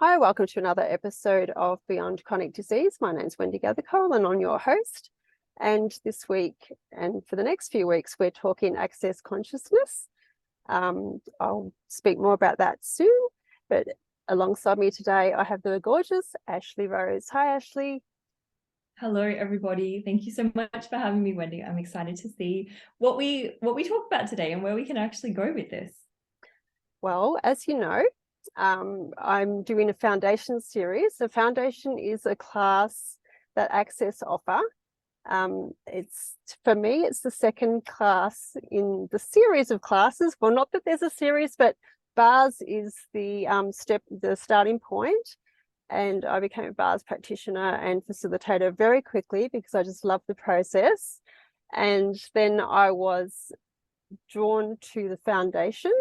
Hi, welcome to another episode of Beyond Chronic Disease. My name's Wendy Gathercole and I'm your host. And this week and for the next few weeks, we're talking access consciousness. I'll speak more about that soon, but alongside me today, I have the gorgeous Ashlee Rose. Hi, Ashlee. Hello, everybody. Thank you so much for having me, Wendy. I'm excited to see what we talk about today and where we can actually go with this. Well, as you know, I'm doing a foundation series. The foundation is a class that Access offer. It's for me, it's the second class in the series of classes. Well, not that there's a series, but bars is the starting point. And I became a bars practitioner and facilitator very quickly because I just love the process. And then I was drawn to the foundation.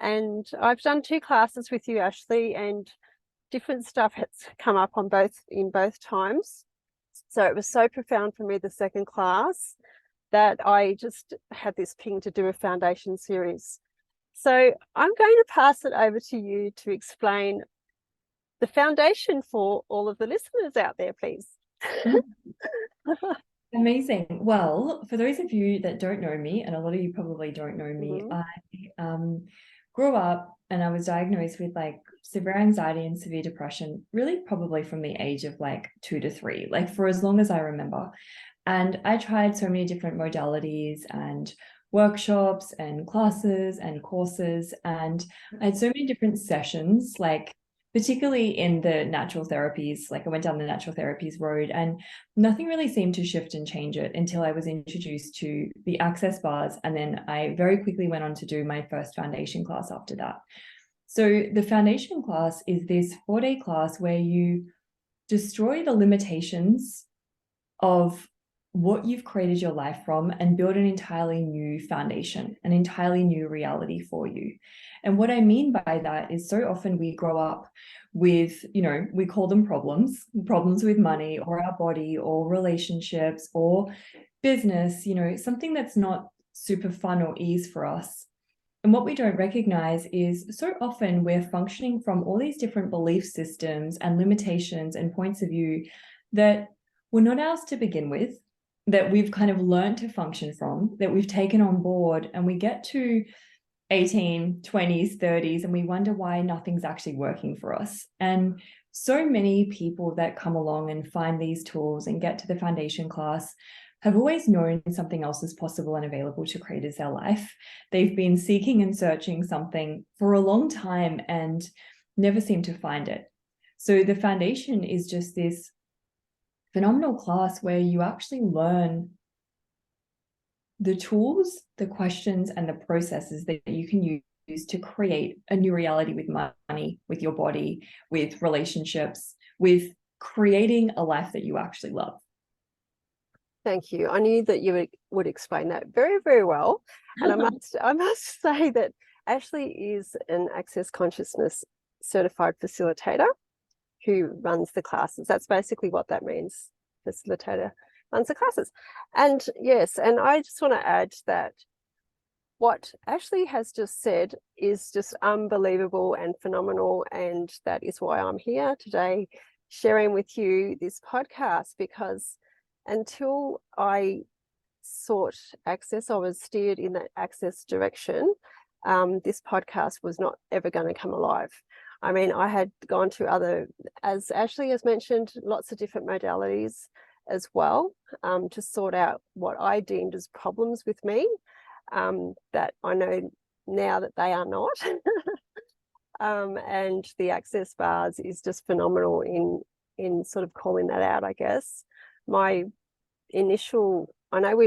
And I've done 2 classes with you, Ashlee, and different stuff has come up on in both times. So it was so profound for me, the second class, that I just had this ping to do a foundation series. So I'm going to pass it over to you to explain the foundation for all of the listeners out there, please. Amazing. Well, for those of you that don't know me, and a lot of you probably don't know me, I grew up and I was diagnosed with like severe anxiety and severe depression, really probably from the age of like 2 to 3, like for as long as I remember. And I tried so many different modalities and workshops and classes and courses, and I had so many different sessions, like particularly in the natural therapies. Like I went down the natural therapies road and nothing really seemed to shift and change it until I was introduced to the Access bars. And then I very quickly went on to do my first foundation class after that. So the foundation class is this 4-day class where you destroy the limitations of what you've created your life from and build an entirely new foundation, an entirely new reality for you. And what I mean by that is so often we grow up with, we call them problems with money or our body or relationships or business, something that's not super fun or ease for us. And what we don't recognize is so often we're functioning from all these different belief systems and limitations and points of view that were not ours to begin with, that we've kind of learned to function from, that we've taken on board, and we get to 18, 20s, 30s, and we wonder why nothing's actually working for us. And so many people that come along and find these tools and get to the foundation class have always known something else is possible and available to create as their life. They've been seeking and searching something for a long time and never seem to find it. So the foundation is just this phenomenal class where you actually learn the tools, the questions, and the processes that you can use to create a new reality with money, with your body, with relationships, with creating a life that you actually love. Thank you. I knew that you would explain that very, very well. And I must say that Ashlee is an Access Consciousness certified facilitator who runs the classes. That's basically what that means. Facilitator runs the classes. And yes, and I just want to add that what Ashlee has just said is just unbelievable and phenomenal. And that is why I'm here today sharing with you this podcast, because until I sought Access, I was steered in that Access direction. This podcast was not ever going to come alive. I mean, I had gone to other, as Ashlee has mentioned, lots of different modalities as well, to sort out what I deemed as problems with me, that I know now that they are not. And the Access bars is just phenomenal in sort of calling that out, I guess. My initial, I know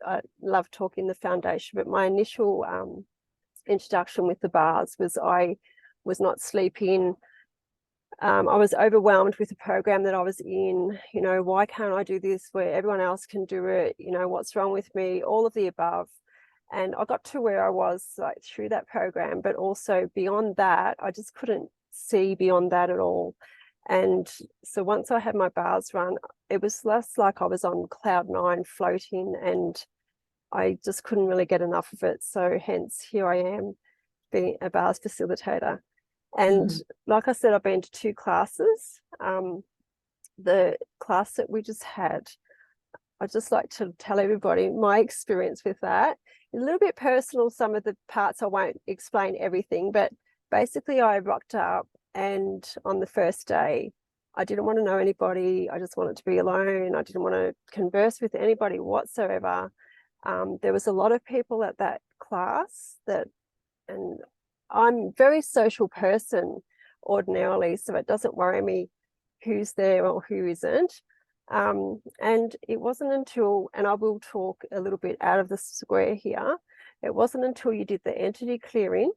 I love talking the foundation, but my initial introduction with the bars was I was not sleeping. I was overwhelmed with the program that I was in. Why can't I do this where everyone else can do it? What's wrong with me? All of the above. And I got to where I was like through that program, but also beyond that, I just couldn't see beyond that at all. And so once I had my bars run, it was less like I was on cloud 9 floating, and I just couldn't really get enough of it. So hence here I am being a bars facilitator. And like I said, I've been to 2 classes. The class that we just had, I'd just like to tell everybody my experience with that. A little bit personal, some of the parts, I won't explain everything, but basically I rocked up, and on the first day, I didn't want to know anybody. I just wanted to be alone. I didn't want to converse with anybody whatsoever. There was a lot of people at that class and I'm a very social person ordinarily, so it doesn't worry me who's there or who isn't. And it wasn't until, and I will talk a little bit out of the square here, it wasn't until you did the entity clearing,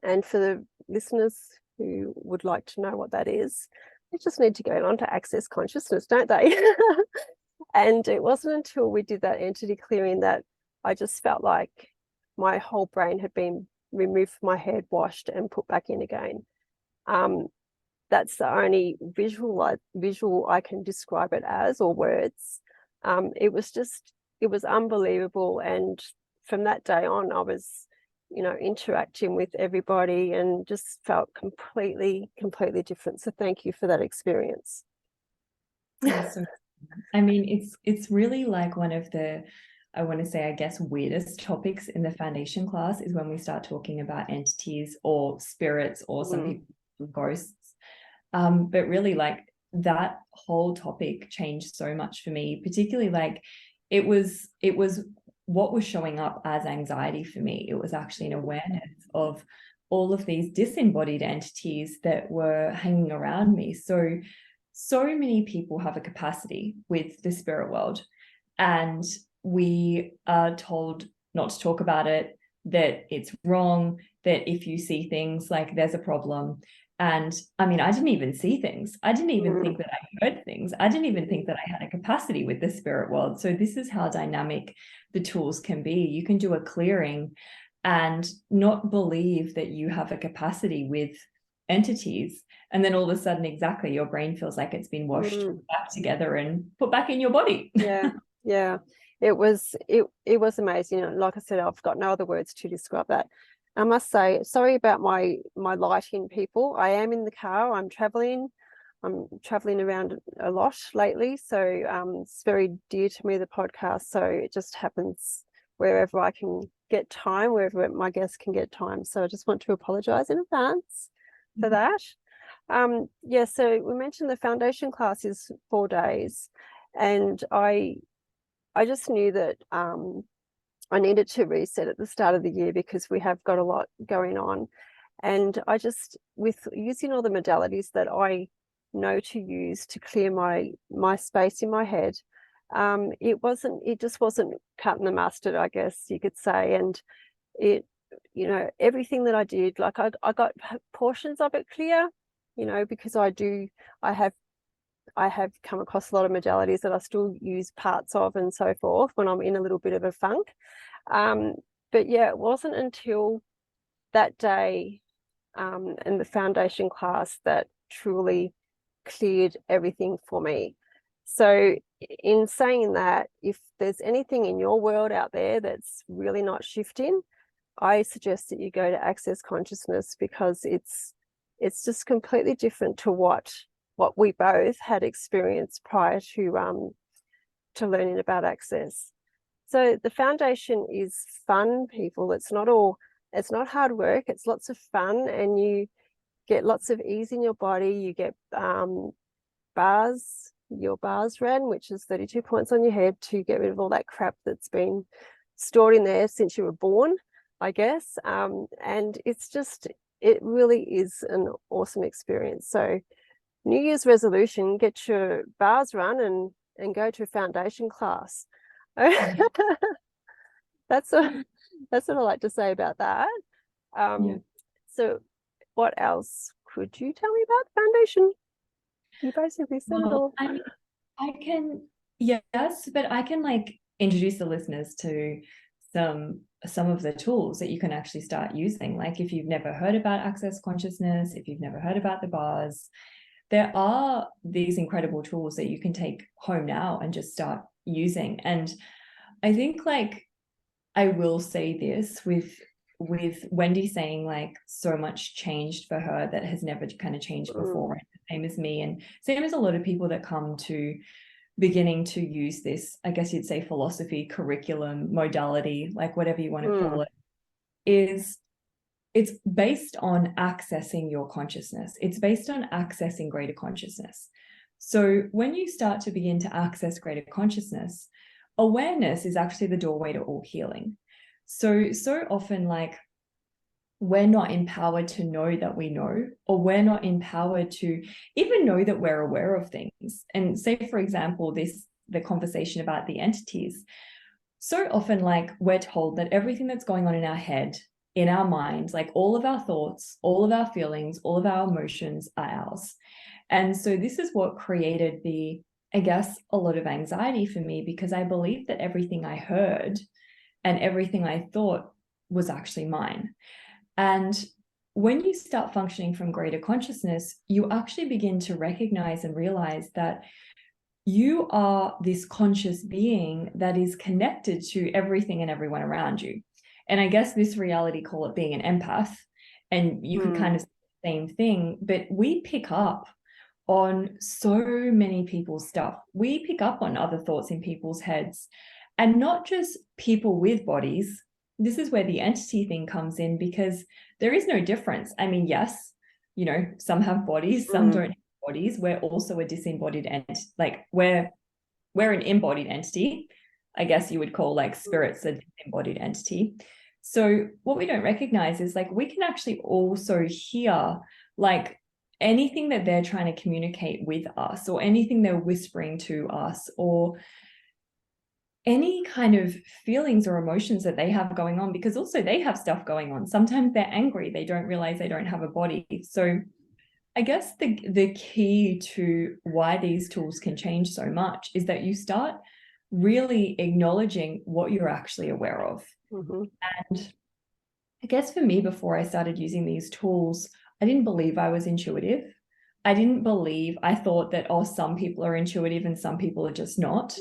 and for the listeners who would like to know what that is, they just need to go on to Access Consciousness, don't they? And it wasn't until we did that entity clearing that I just felt like my whole brain had been removed from my head, washed, and put back in again. That's the only visual I can describe it as, or words. It was unbelievable. And from that day on, I was, interacting with everybody and just felt completely different. So thank you for that experience. Awesome. I mean, it's really like one of the, I want to say, I guess, weirdest topics in the foundation class is when we start talking about entities or spirits, or some people ghosts. But really, like, that whole topic changed so much for me, particularly like it was what was showing up as anxiety for me. It was actually an awareness of all of these disembodied entities that were hanging around me. So many people have a capacity with the spirit world, and we are told not to talk about it, that it's wrong, that if you see things, like, there's a problem. And I mean, I didn't even see things. I didn't even think that I heard things. I didn't even think that I had a capacity with the spirit world. So this is how dynamic the tools can be. You can do a clearing and not believe that you have a capacity with entities. And then all of a sudden, exactly, your brain feels like it's been washed back together and put back in your body. Yeah. It was amazing. Like I said, I've got no other words to describe that. I must say, sorry about my lighting, people. I am in the car. I'm traveling around a lot lately, so it's very dear to me, the podcast. So it just happens wherever I can get time, wherever my guests can get time. So I just want to apologize in advance for that. So we mentioned the foundation class is 4 days, and I just knew that I needed to reset at the start of the year because we have got a lot going on. And I just, with using all the modalities that I know to use to clear my space in my head, it just wasn't cutting the mustard, I guess you could say. And it, everything that I did, like I got portions of it clear, because I have come across a lot of modalities that I still use parts of and so forth when I'm in a little bit of a funk. But yeah, it wasn't until that day and the foundation class that truly cleared everything for me. So in saying that, if there's anything in your world out there that's really not shifting, I suggest that you go to Access Consciousness, because it's just completely different to what we both had experienced prior to learning about Access. So the foundation is fun, people. It's not hard work. It's lots of fun, and you get lots of ease in your body. You get your bars ran, which is 32 points on your head to get rid of all that crap that's been stored in there since you were born, I guess. And it really is an awesome experience. So New Year's resolution, get your bars run and go to a foundation class. That's what I like to say about that. So what else could you tell me about the foundation? You basically said it all. I mean, I can, yes, but I can like introduce the listeners to some of the tools that you can actually start using. Like, if you've never heard about Access Consciousness, if you've never heard about the bars, there are these incredible tools that you can take home now and just start using. And I think, like, I will say this with with Wendy saying like so much changed for her that has never kind of changed before, right? Same as me, and same as a lot of people that come to beginning to use this, I guess you'd say, philosophy, curriculum, modality, like whatever you want to call it, is it's based on accessing your consciousness. It's based on accessing greater consciousness. So when you start to begin to access greater consciousness, awareness is actually the doorway to all healing. So often, like, we're not empowered to know that we know, or we're not empowered to even know that we're aware of things. And say, for example, the conversation about the entities. So often, like, we're told that everything that's going on in our head, in our minds, like all of our thoughts, all of our feelings, all of our emotions are ours. And so this is what created I guess, a lot of anxiety for me, because I believed that everything I heard and everything I thought was actually mine. And when you start functioning from greater consciousness, you actually begin to recognize and realize that you are this conscious being that is connected to everything and everyone around you. And I guess this reality, call it being an empath, and you could kind of say the same thing, but we pick up on so many people's stuff. We pick up on other thoughts in people's heads, and not just people with bodies. This is where the entity thing comes in, because there is no difference. I mean, yes, some have bodies, some don't have bodies. We're also a disembodied entity. Like, we're an embodied entity. I guess you would call, like, spirits a disembodied entity. So what we don't recognize is, like, we can actually also hear, like, anything that they're trying to communicate with us, or anything they're whispering to us, or any kind of feelings or emotions that they have going on, because also they have stuff going on. Sometimes they're angry, they don't realize they don't have a body. So I guess the key to why these tools can change so much is that you start really acknowledging what you're actually aware of. And I guess for me, before I started using these tools, I didn't believe I was intuitive. I thought that, oh, some people are intuitive and some people are just not.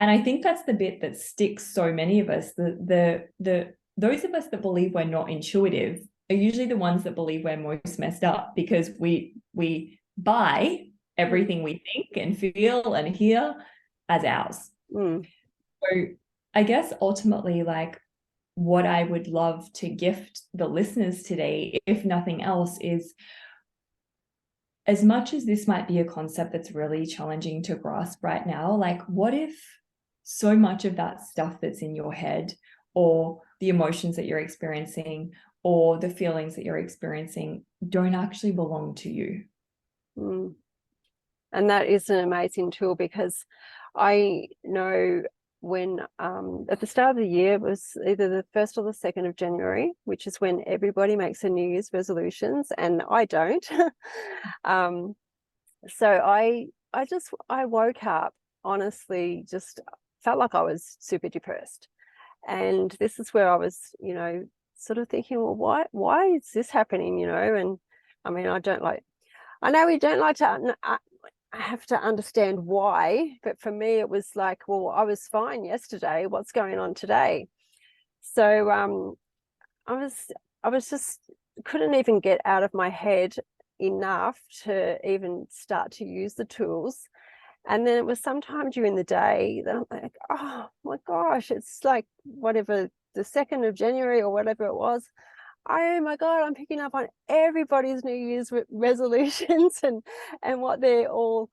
And I think that's the bit that sticks so many of us. Those of us that believe we're not intuitive are usually the ones that believe we're most messed up, because we buy everything we think and feel and hear as ours. So I guess ultimately, like, what I would love to gift the listeners today, if nothing else, is, as much as this might be a concept that's really challenging to grasp right now, like, what if so much of that stuff that's in your head, or the emotions that you're experiencing, or the feelings that you're experiencing, don't actually belong to you? And that is an amazing tool, because I know when at the start of the year, it was either the 1st or the 2nd of January, which is when everybody makes their New Year's resolutions, and I don't. So I woke up, honestly, just felt like I was super depressed. And this is where I was, sort of thinking, well, why is this happening? And I mean, I know we don't like to have to understand why, but for me it was like, well, I was fine yesterday, what's going on today? So I was just couldn't even get out of my head enough to even start to use the tools. And then it was sometime during the day that I'm like, oh my gosh, it's like whatever, the 2nd of January or whatever it was. Oh my God, I'm picking up on everybody's New Year's resolutions and what they're all,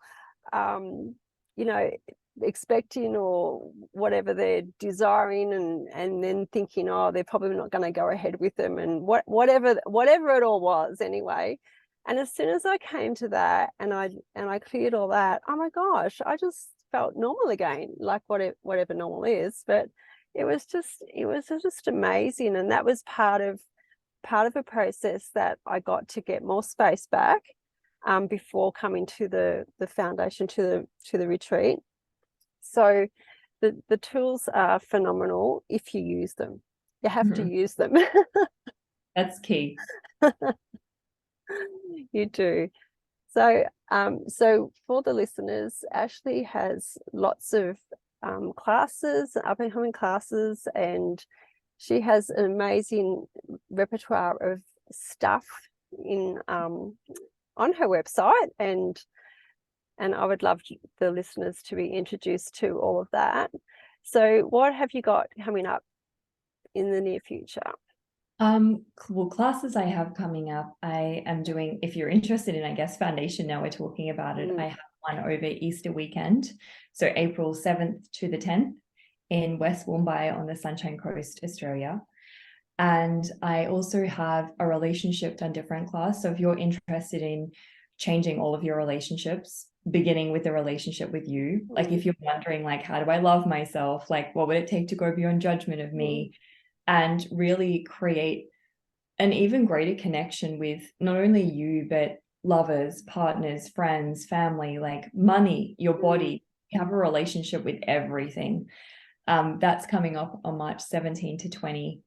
expecting, or whatever they're desiring, and then thinking, oh, they're probably not going to go ahead with them, and whatever it all was anyway. And as soon as I came to that, and I cleared all that, oh my gosh, I just felt normal again, like whatever normal is. But it was just amazing, and that was part of a process that I got to get more space back before coming to the foundation, to the retreat. So the tools are phenomenal if you use them. You have to use them. That's key. You do. So for the listeners, Ashlee has lots of classes, up and coming classes, and She has an amazing repertoire of stuff in on her website, and I would love the listeners to be introduced to all of that. So what have you got coming up in the near future? Well, classes I have coming up, I am doing, if you're interested in, I guess, foundation, now we're talking about it, I have one over Easter weekend. So April 7th to the 10th in West Woombai on the Sunshine Coast, Australia. And I also have a relationship done different class. So if you're interested in changing all of your relationships, beginning with a relationship with you, like if you're wondering, like, how do I love myself? Like, what would it take to go beyond judgment of me? And really create an even greater connection with not only you, but lovers, partners, friends, family, like money, your body. You have a relationship with everything. That's coming up on March 17 to 20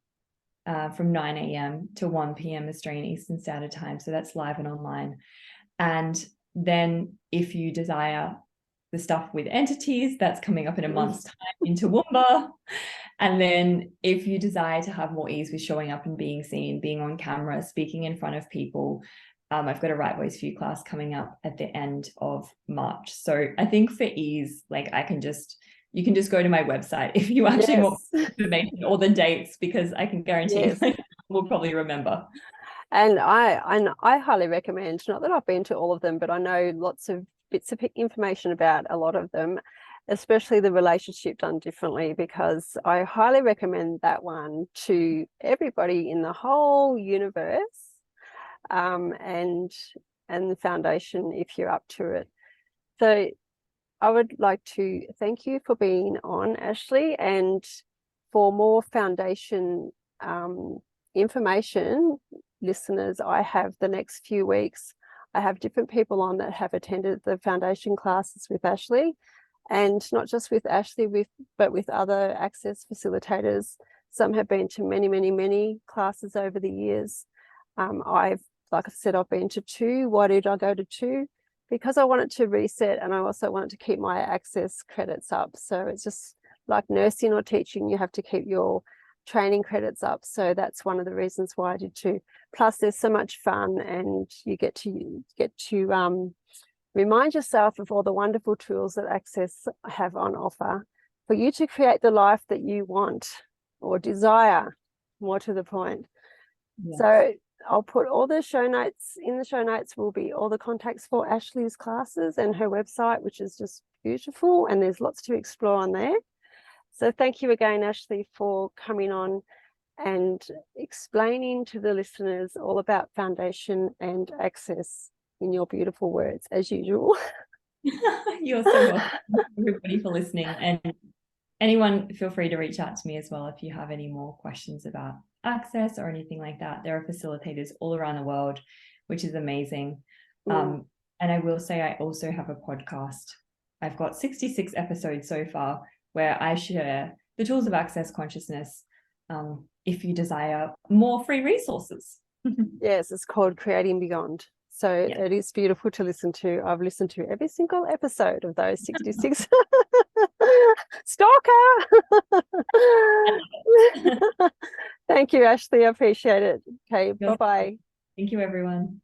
from 9 a.m. to 1 p.m. Australian Eastern Standard Time. So that's live and online. And then if you desire the stuff with entities, that's coming up in a month's time in Toowoomba. And then if you desire to have more ease with showing up and being seen, being on camera, speaking in front of people, I've got a Right Voice For You class coming up at the end of March. So I think for ease, like you can just go to my website if you actually want information or the dates, because I can guarantee you we'll probably remember. And I highly recommend, not that I've been to all of them, but I know lots of bits of information about a lot of them, especially the relationship done differently, because I highly recommend that one to everybody in the whole universe, and the foundation if you're up to it. So I would like to thank you for being on, Ashlee, and for more foundation information, listeners, I have the next few weeks, I have different people on that have attended the foundation classes with Ashlee, and not just with Ashlee, but with other access facilitators. Some have been to many, many, many classes over the years. Like I said, I've been to 2. Why did I go to 2? Because I wanted to reset, and I also wanted to keep my access credits up. So it's just like nursing or teaching, you have to keep your training credits up. So that's one of the reasons why I did 2. Plus there's so much fun, and you get to remind yourself of all the wonderful tools that Access have on offer for you to create the life that you want or desire, more to the point. So I'll put all the show notes. In the show notes will be all the contacts for Ashlee's classes and her website, which is just beautiful, and there's lots to explore on there. So thank you again, Ashlee, for coming on and explaining to the listeners all about foundation and access in your beautiful words, as usual. You're so welcome, everybody, for listening. And anyone, feel free to reach out to me as well if you have any more questions about access or anything like that. There are facilitators all around the world, which is amazing. And I will say I also have a podcast. I've got 66 episodes so far where I share the tools of access consciousness if you desire more free resources. Yes, it's called Creating Beyond. So it is beautiful to listen to. I've listened to every single episode of those 66. Stalker! Thank you, Ashlee. I appreciate it. Okay, bye-bye. Thank you, everyone.